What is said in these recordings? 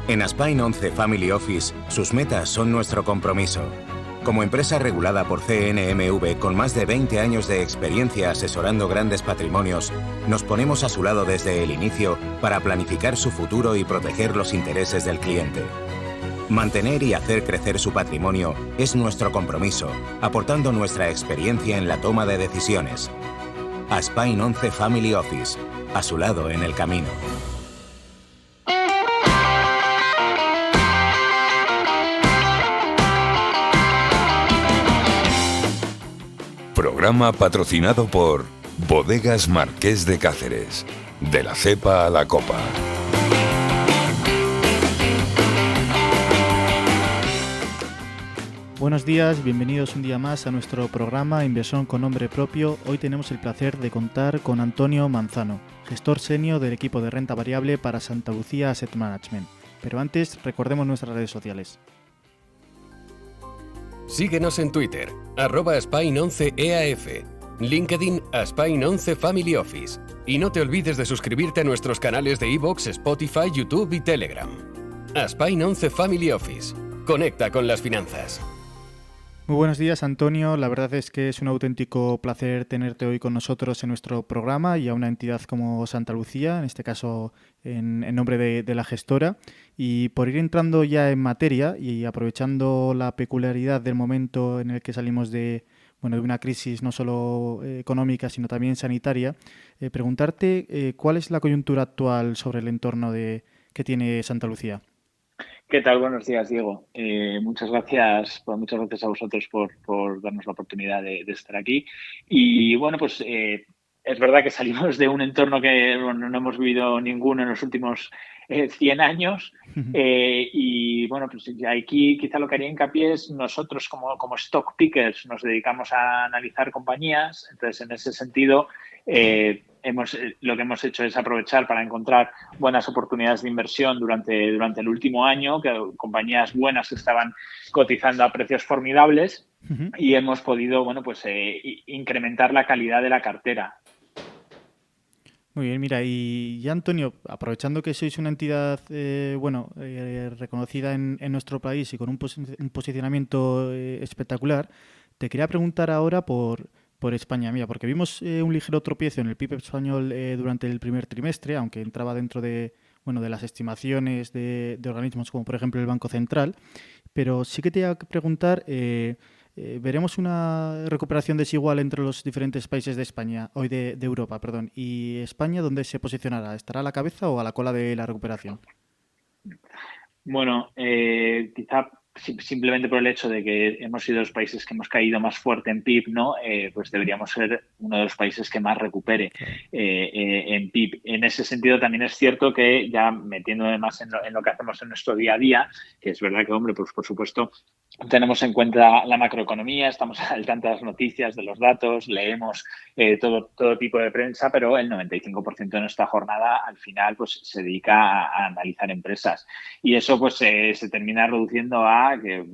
En Aspine 11 Family Office, sus metas son nuestro compromiso. Como empresa regulada por CNMV con más de 20 años de experiencia asesorando grandes patrimonios, nos ponemos a su lado desde el inicio para planificar su futuro y proteger los intereses del cliente. Mantener y hacer crecer su patrimonio es nuestro compromiso, aportando nuestra experiencia en la toma de decisiones. Aspine 11 Family Office, a su lado en el camino. Programa patrocinado por Bodegas Marqués de Cáceres, de la cepa a la copa. Buenos días, bienvenidos un día más a nuestro programa Inversión con nombre propio. Hoy tenemos el placer de contar con Antonio Manzano, gestor senior del equipo de renta variable para Santa Lucía Asset Management. Pero antes, recordemos nuestras redes sociales. Síguenos en Twitter, @Aspine11EAF, LinkedIn Aspine11 Family Office. Y no te olvides de suscribirte a nuestros canales de iVoox, Spotify, YouTube y Telegram. Aspine11 Family Office. Conecta con las finanzas. Muy buenos días, Antonio. La verdad es que es un auténtico placer tenerte hoy con nosotros en nuestro programa y a una entidad como Santa Lucía, en este caso en nombre de la gestora. Y por ir entrando ya en materia y aprovechando la peculiaridad del momento en el que salimos de una crisis no solo económica, sino también sanitaria, preguntarte cuál es la coyuntura actual sobre el entorno que tiene Santa Lucía. ¿Qué tal? Buenos días, Diego. Muchas gracias a vosotros por darnos la oportunidad de estar aquí. Y bueno, pues es verdad que salimos de un entorno que no hemos vivido ninguno en los últimos 100 años. Y bueno, pues aquí quizá lo que haría hincapié es nosotros como stock pickers nos dedicamos a analizar compañías. Entonces, en ese sentido, lo que hemos hecho es aprovechar para encontrar buenas oportunidades de inversión durante el último año, compañías buenas que estaban cotizando a precios formidables y hemos podido incrementar la calidad de la cartera. Muy bien, mira, y ya Antonio, aprovechando que sois una entidad reconocida en nuestro país y con un posicionamiento espectacular, te quería preguntar ahora por España, mira, porque vimos un ligero tropiezo en el PIB español durante el primer trimestre, aunque entraba dentro de las estimaciones de organismos como por ejemplo el Banco Central, pero sí que te iba a preguntar, ¿veremos una recuperación desigual entre los diferentes países de España, hoy de Europa, perdón, y España, dónde se posicionará? ¿Estará a la cabeza o a la cola de la recuperación? Bueno, quizá simplemente por el hecho de que hemos sido los países que hemos caído más fuerte en PIB, ¿no? Pues deberíamos ser uno de los países que más recupere en PIB. En ese sentido, también es cierto que ya metiéndome más en lo que hacemos en nuestro día a día, que es verdad que, hombre, pues por supuesto, tenemos en cuenta la macroeconomía, estamos al tanto de las noticias, de los datos, leemos todo tipo de prensa, pero el 95% de nuestra jornada al final pues se dedica a analizar empresas. Y eso pues se termina reduciendo a que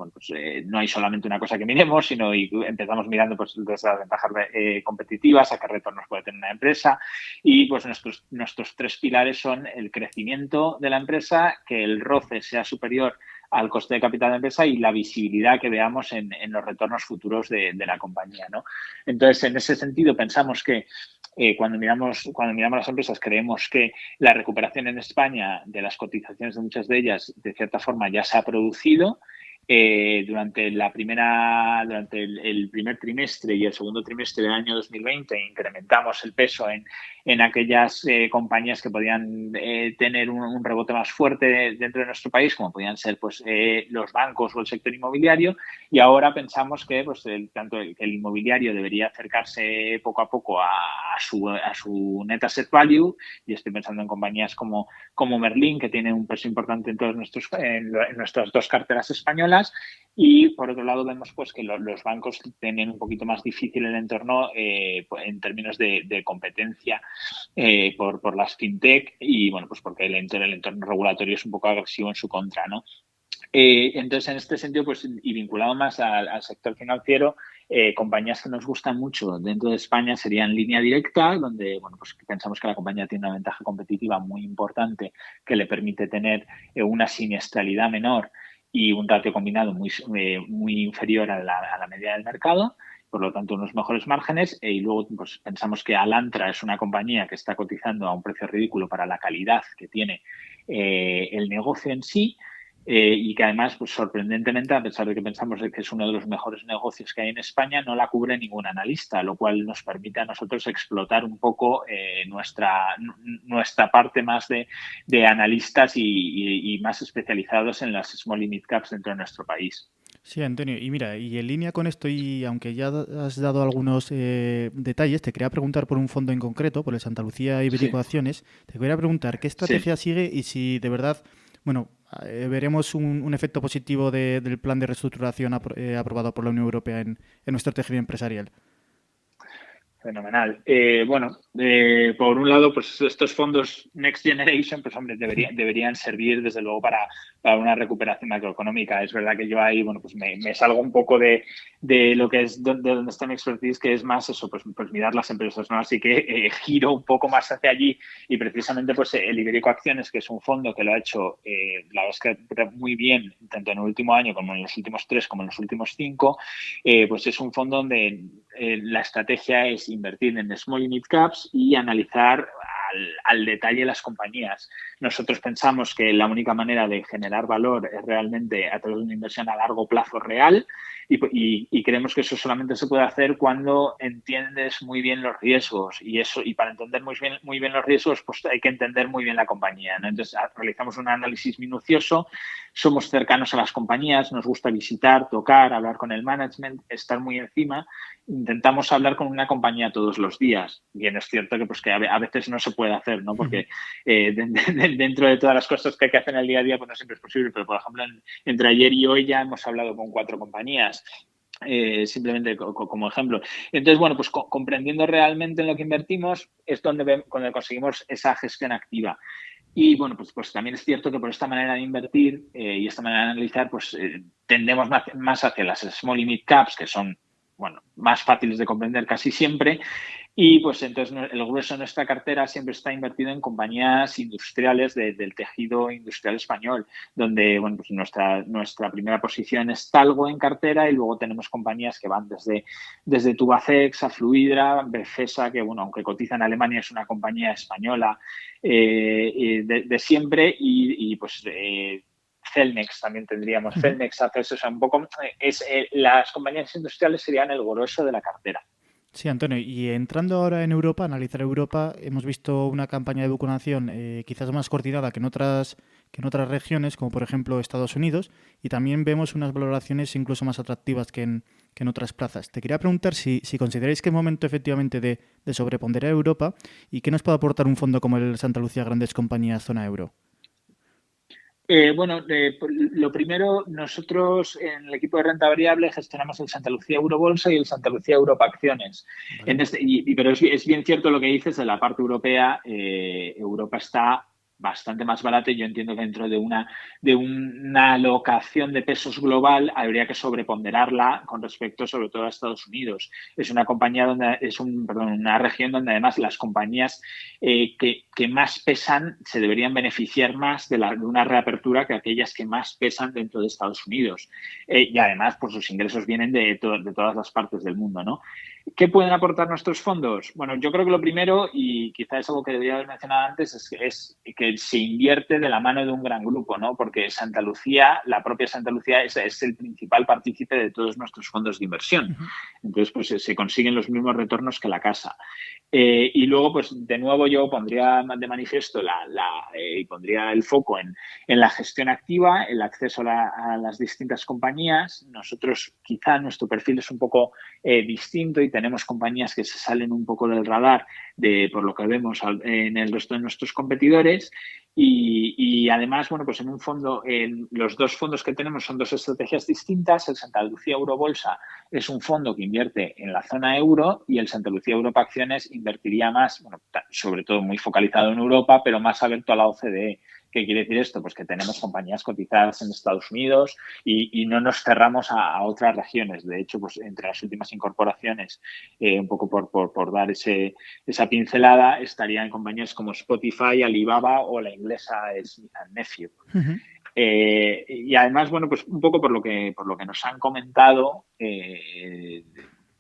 no hay solamente una cosa que miremos, sino y empezamos mirando pues desde las ventajas competitivas, a qué retornos puede tener una empresa. Y pues nuestros tres pilares son el crecimiento de la empresa, que el ROCE sea superior al coste de capital de la empresa y la visibilidad que veamos en los retornos futuros de la compañía, ¿no? Entonces, en ese sentido, pensamos que cuando miramos las empresas, creemos que la recuperación en España de las cotizaciones de muchas de ellas, de cierta forma, ya se ha producido. Durante el primer trimestre y el segundo trimestre del año 2020 incrementamos el peso en aquellas compañías que podían tener un rebote más fuerte dentro de nuestro país, como podían ser pues, los bancos o el sector inmobiliario, y ahora pensamos que pues, tanto el inmobiliario debería acercarse poco a poco a su net asset value, y estoy pensando en compañías como Merlin, que tiene un peso importante en nuestras dos carteras españolas. Y por otro lado vemos pues que los bancos tienen un poquito más difícil el entorno en términos de competencia por las fintech y bueno pues porque el entorno regulatorio es un poco agresivo en su contra, ¿no? Entonces, en este sentido, pues y vinculado más al sector financiero, compañías que nos gustan mucho dentro de España serían Línea Directa, donde bueno, pues pensamos que la compañía tiene una ventaja competitiva muy importante que le permite tener una siniestralidad menor y un ratio combinado muy inferior a la media del mercado, por lo tanto unos mejores márgenes. Y luego pues, pensamos que Alantra es una compañía que está cotizando a un precio ridículo para la calidad que tiene el negocio en sí. Y que además, pues sorprendentemente, a pesar de que pensamos que es uno de los mejores negocios que hay en España, no la cubre ningún analista, lo cual nos permite a nosotros explotar un poco nuestra parte más de analistas y más especializados en las small y mid caps dentro de nuestro país. Sí, Antonio, y mira, y en línea con esto, y aunque ya has dado algunos detalles, te quería preguntar por un fondo en concreto, por el Santa Lucía Ibérico Sí, Acciones, te quería preguntar qué sí. estrategia sigue y si de verdad, bueno, veremos un efecto positivo del plan de reestructuración aprobado por la Unión Europea en nuestro tejido empresarial. Fenomenal. Bueno, por un lado, pues estos fondos Next Generation, pues hombre, deberían servir desde luego para una recuperación macroeconómica. Es verdad que yo ahí, bueno, pues me salgo un poco de lo que es de donde está mi expertise, que es más eso, pues mirar las empresas, ¿no? Así que giro un poco más hacia allí y precisamente pues el Ibérico Acciones, que es un fondo que lo ha hecho, la verdad es que muy bien, tanto en el último año como en los últimos 3, como en los últimos 5, pues es un fondo donde la estrategia es invertir en small y mid caps y analizar al detalle las compañías. Nosotros pensamos que la única manera de generar valor es realmente a través de una inversión a largo plazo real y creemos que eso solamente se puede hacer cuando entiendes muy bien los riesgos y para entender muy bien los riesgos pues hay que entender muy bien la compañía, ¿no? Entonces realizamos un análisis minucioso, somos cercanos a las compañías, nos gusta visitar, tocar, hablar con el management, estar muy encima. Intentamos hablar con una compañía todos los días. Bien, es cierto que, pues, que a veces no se puede hacer, ¿no? Porque dentro de todas las cosas que hay que hacer en el día a día, pues no siempre es posible. Pero, por ejemplo, entre ayer y hoy ya hemos hablado con 4 compañías. Simplemente como ejemplo. Entonces, bueno, pues comprendiendo realmente en lo que invertimos es donde conseguimos esa gestión activa. Y bueno, pues también es cierto que por esta manera de invertir y esta manera de analizar, pues tendemos más hacia las small y mid caps, que son, bueno, más fáciles de comprender casi siempre. Y pues entonces el grueso de nuestra cartera siempre está invertido en compañías industriales del tejido industrial español, donde bueno, pues nuestra primera posición es Talgo en cartera y luego tenemos compañías que van desde Tubacex a Fluidra, Befesa, que bueno, aunque cotiza en Alemania es una compañía española de siempre y pues Celnex también tendríamos. Ujú. Celnex hace eso, o sea, un poco las compañías industriales serían el grueso de la cartera. Sí, Antonio, y entrando ahora en Europa, analizar Europa, hemos visto una campaña de vacunación quizás más coordinada que en otras regiones, como por ejemplo Estados Unidos, y también vemos unas valoraciones incluso más atractivas que en otras plazas. Te quería preguntar si consideráis que es momento efectivamente de sobreponderar Europa y qué nos puede aportar un fondo como el Santa Lucía Grandes Compañías Zona Euro. Bueno, lo primero, nosotros en el equipo de renta variable gestionamos el Santa Lucía Eurobolsa y el Santa Lucía Europa Acciones. ¿Vale? Pero es bien cierto lo que dices de la parte europea. Europa está bastante más barata y yo entiendo que dentro de una alocación de pesos global habría que sobreponderarla con respecto sobre todo a Estados Unidos. Es una compañía donde una región donde además las compañías que más pesan se deberían beneficiar más de una reapertura que aquellas que más pesan dentro de Estados Unidos. Y además, pues sus ingresos vienen de todas las partes del mundo, ¿no? ¿Qué pueden aportar nuestros fondos? Bueno, yo creo que lo primero, y quizás es algo que debería haber mencionado antes, es que se invierte de la mano de un gran grupo, ¿no? Porque Santa Lucía, la propia Santa Lucía, es el principal partícipe de todos nuestros fondos de inversión. Ujú. Entonces, pues se consiguen los mismos retornos que la casa. Y luego, pues de nuevo yo pondría de manifiesto y pondría el foco en la gestión activa, el acceso a las distintas compañías. Nosotros, quizá nuestro perfil es un poco distinto y tenemos compañías que se salen un poco del radar por lo que vemos en el resto de nuestros competidores. Y además, bueno, pues en un fondo, los dos fondos que tenemos son dos estrategias distintas. El Santa Lucía Eurobolsa es un fondo que invierte en la zona euro y el Santa Lucía Europa Acciones invertiría más, bueno, sobre todo muy focalizado en Europa, pero más abierto a la OCDE, ¿Qué quiere decir esto? Pues que tenemos compañías cotizadas en Estados Unidos y no nos cerramos a otras regiones. De hecho, pues entre las últimas incorporaciones, un poco por dar esa pincelada, estarían compañías como Spotify, Alibaba o la inglesa Smith Nephew. Uh-huh. Y además, bueno, pues un poco por lo que nos han comentado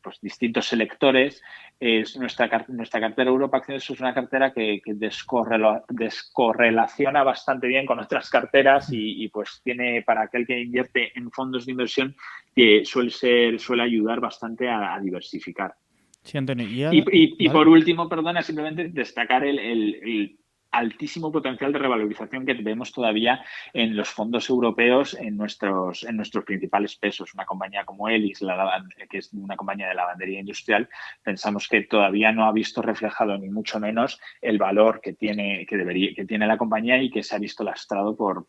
pues distintos selectores, es nuestra cartera Europa Acciones es una cartera que descorrelaciona bastante bien con otras carteras y pues tiene, para aquel que invierte en fondos de inversión, que suele ayudar bastante a diversificar. Sí, Antonio. Y ¿vale? por último, perdona, simplemente destacar el altísimo potencial de revalorización que vemos todavía en los fondos europeos en nuestros principales pesos. Una compañía como Elis, que es una compañía de lavandería industrial, pensamos que todavía no ha visto reflejado ni mucho menos el valor que tiene la compañía y que se ha visto lastrado por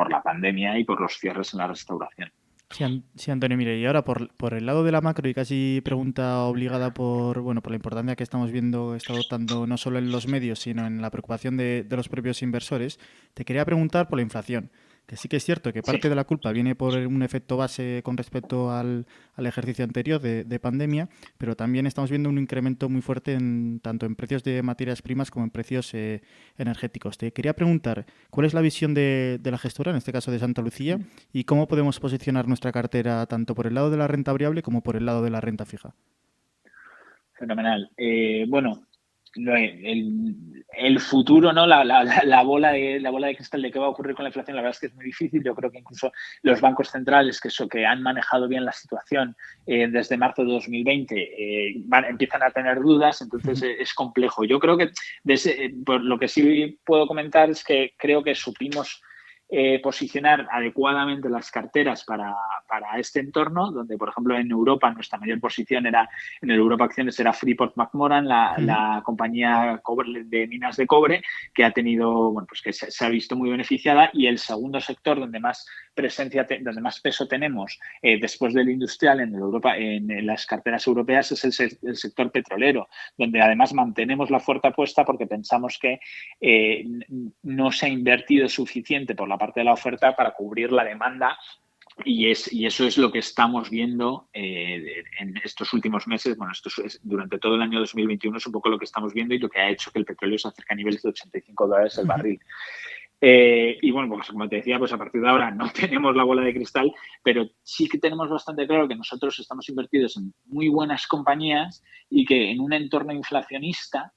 la pandemia y por los cierres en la restauración. Sí, Antonio, mire, y ahora por el lado de la macro y casi pregunta obligada por la importancia que estamos viendo, está adoptando no solo en los medios, sino en la preocupación de los propios inversores, te quería preguntar por la inflación, que sí que es cierto que parte de la culpa viene por un efecto base con respecto al ejercicio anterior de pandemia, pero también estamos viendo un incremento muy fuerte tanto en precios de materias primas como en precios energéticos. Te quería preguntar, ¿cuál es la visión de la gestora, en este caso de Santa Lucía, y cómo podemos posicionar nuestra cartera tanto por el lado de la renta variable como por el lado de la renta fija? Fenomenal. Bueno, el futuro, ¿no? La bola de cristal de qué va a ocurrir con la inflación, la verdad es que es muy difícil. Yo creo que incluso los bancos centrales que han manejado bien la situación desde marzo de 2020 empiezan a tener dudas, entonces es complejo. Yo creo que por lo que sí puedo comentar es que creo que supimos posicionar adecuadamente las carteras para este entorno, donde, por ejemplo, en Europa nuestra mayor posición en el Europa Acciones era Freeport-McMoRan, la compañía de minas de cobre, que ha tenido, bueno, pues que se ha visto muy beneficiada, y el segundo sector donde más donde más peso tenemos después del industrial en las carteras europeas es el sector petrolero, donde además mantenemos la fuerte apuesta porque pensamos que no se ha invertido suficiente por la parte de la oferta para cubrir la demanda. Y eso es lo que estamos viendo en estos últimos meses. Bueno, durante todo el año 2021 es un poco lo que estamos viendo y lo que ha hecho que el petróleo se acerque a niveles de $85 el barril. Y bueno, pues como te decía, pues a partir de ahora no tenemos la bola de cristal, pero sí que tenemos bastante claro que nosotros estamos invertidos en muy buenas compañías y que en un entorno inflacionista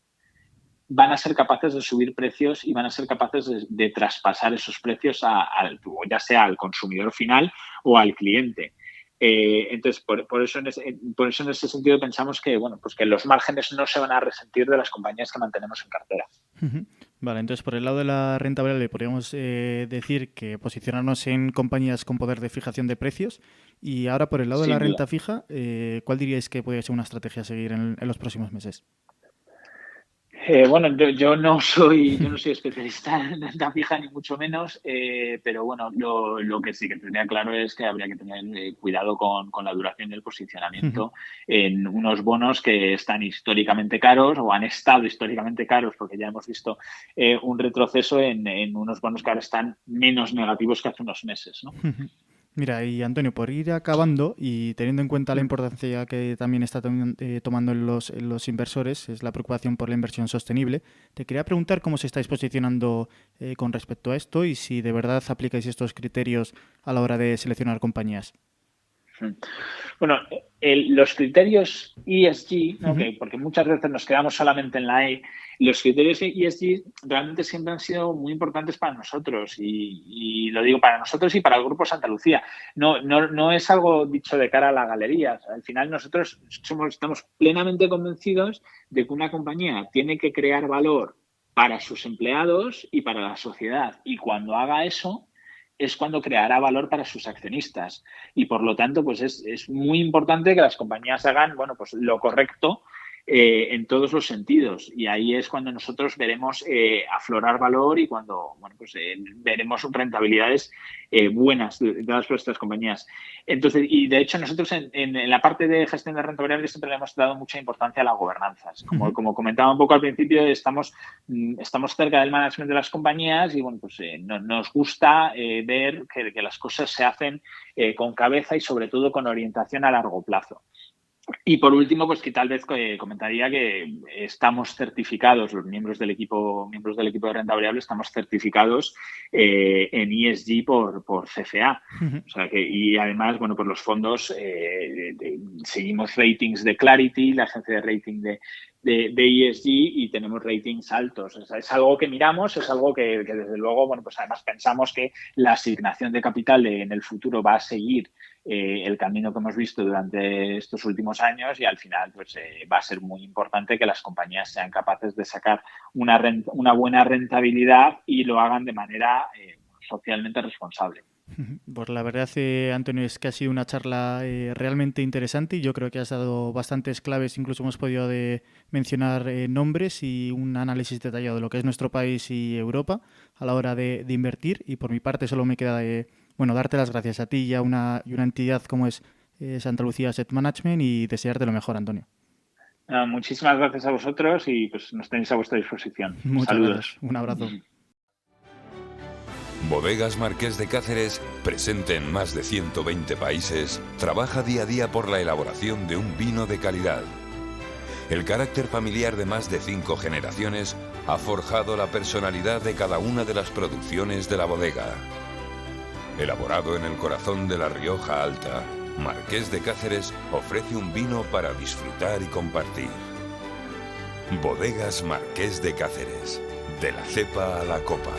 van a ser capaces de subir precios y van a ser capaces de traspasar esos precios ya sea al consumidor final o al cliente. Entonces, por eso en ese sentido pensamos que, bueno, pues que los márgenes no se van a resentir de las compañías que mantenemos en cartera. Vale, entonces por el lado de la renta variable podríamos decir que posicionarnos en compañías con poder de fijación de precios, y ahora por el lado de la renta fija, ¿cuál diríais que podría ser una estrategia a seguir en los próximos meses? Bueno, yo no soy especialista en renta fija ni mucho menos, pero bueno, lo que sí que tendría claro es que habría que tener cuidado con la duración del posicionamiento en unos bonos que están históricamente caros o han estado históricamente caros, porque ya hemos visto un retroceso en unos bonos que ahora están menos negativos que hace unos meses, ¿no? Mira, y Antonio, por ir acabando y teniendo en cuenta la importancia que también está tomando en los inversores, es la preocupación por la inversión sostenible, te quería preguntar cómo se estáis posicionando con respecto a esto y si de verdad aplicáis estos criterios a la hora de seleccionar compañías. Bueno, los criterios ESG, ¿no? Porque muchas veces nos quedamos solamente en la E, los criterios ESG realmente siempre han sido muy importantes para nosotros y lo digo para nosotros y para el Grupo Santa Lucía. No es algo dicho de cara a la galería. Al final nosotros estamos plenamente convencidos de que una compañía tiene que crear valor para sus empleados y para la sociedad, y cuando haga eso es cuando creará valor para sus accionistas, y por lo tanto pues es muy importante que las compañías hagan, bueno, pues lo correcto en todos los sentidos. Y ahí es cuando nosotros veremos aflorar valor y cuando veremos rentabilidades buenas de todas nuestras compañías. Entonces, y de hecho nosotros en la parte de gestión de rentabilidad siempre le hemos dado mucha importancia a las gobernanzas. Como comentaba un poco al principio, estamos cerca del management de las compañías y nos gusta ver que las cosas se hacen con cabeza y sobre todo con orientación a largo plazo. Y por último, pues que tal vez comentaría que estamos certificados, los miembros del equipo de renta variable estamos certificados en ESG por CFA. O sea que, y además, pues los fondos seguimos ratings de Clarity, la agencia de rating de ESG, y tenemos ratings altos. O sea, es algo que miramos, es algo que desde luego, pues además pensamos que la asignación de capital en el futuro va a seguir el camino que hemos visto durante estos últimos años, y al final va a ser muy importante que las compañías sean capaces de sacar una buena rentabilidad y lo hagan de manera socialmente responsable. Pues la verdad, Antonio, es que ha sido una charla realmente interesante y yo creo que has dado bastantes claves, incluso hemos podido mencionar nombres y un análisis detallado de lo que es nuestro país y Europa a la hora de invertir, y por mi parte solo me queda darte las gracias a ti y a una entidad como es Santa Lucía Asset Management, y desearte lo mejor, Antonio. Muchísimas gracias a vosotros y pues nos tenéis a vuestra disposición. Muchas Saludos. Gracias. Un abrazo. Bodegas Marqués de Cáceres, presente en más de 120 países, trabaja día a día por la elaboración de un vino de calidad. El carácter familiar de más de 5 generaciones ha forjado la personalidad de cada una de las producciones de la bodega. Elaborado en el corazón de la Rioja Alta, Marqués de Cáceres ofrece un vino para disfrutar y compartir. Bodegas Marqués de Cáceres, de la cepa a la copa.